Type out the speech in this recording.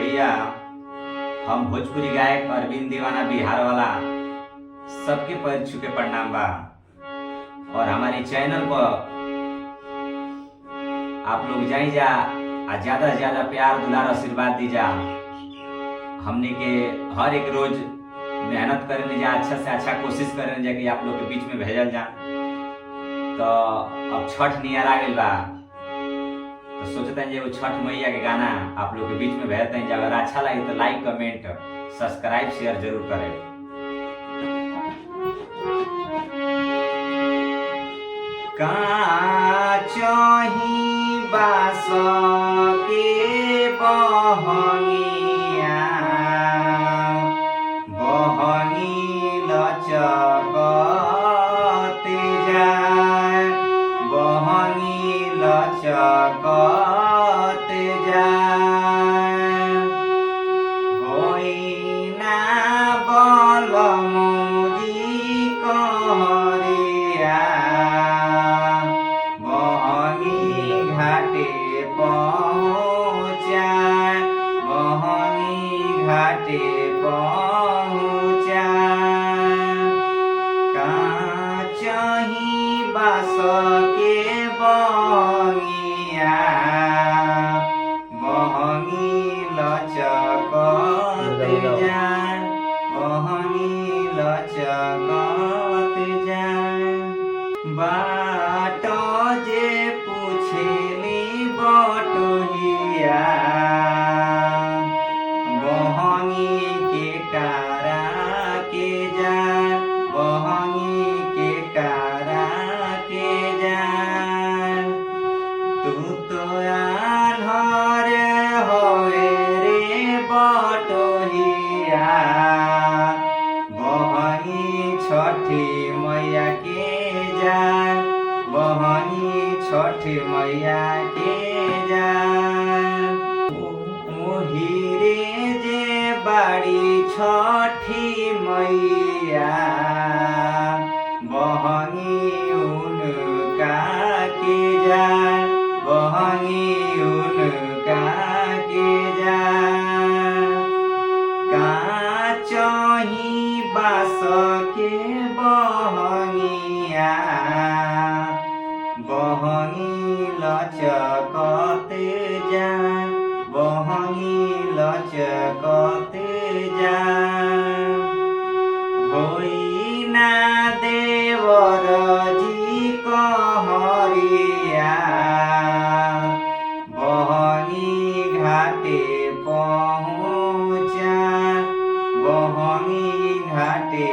भैया, हम भोजपुरी गायक अरविंद दीवाना बिहार वाला सबके पैर छू के प्रणाम बा। और हमारे चैनल पर आप लोग जाई जा और ज्यादा से ज्यादा प्यार दुलार आशीर्वाद दी जा। हमने के हर एक रोज मेहनत करने जा, अच्छा से अच्छा कोशिश करने जा कि आप लोग के बीच में भेजल जा। तो अब छठ नियर आ गई बा, तो सोचते हैं वो छठ मैया के गाना आप लोग के बीच में भेजते हैं। अगर अच्छा लगे तो लाइक कमेंट सब्सक्राइब शेयर जरूर करें। काचही बास के बहंगिया बहंगी लचकते जाए, बहंगी लचकते जाए। होई ना बलमुजी कहरिया, बहंगी घाटे पहुँचाए, बहंगी घाटे पहुँचाए। काचही बास के बहंगिया बहंगी लचकते जाए, बहंगी लचकते जाए। बाट जे पूछेली बटोहिया, बहंगी के कारा के जाए, बहंगी के कारा के जाए। तू तो आन्हर होए रे बटोहिया, बहंगी छठी मैया के जाए, बहंगी छठी मैया के जाए। ओही रे जे बाड़ी छठी मैया, बहंगी उनका के जाए, बहंगी उनका के जाए। काचही बास के बहंगिया बहंगी लचकते जाए, बहंगी लचकते जाए। होई ना देवर जी कहरिया, बहंगी घाटे पहुँचाए, बहंगी घाटे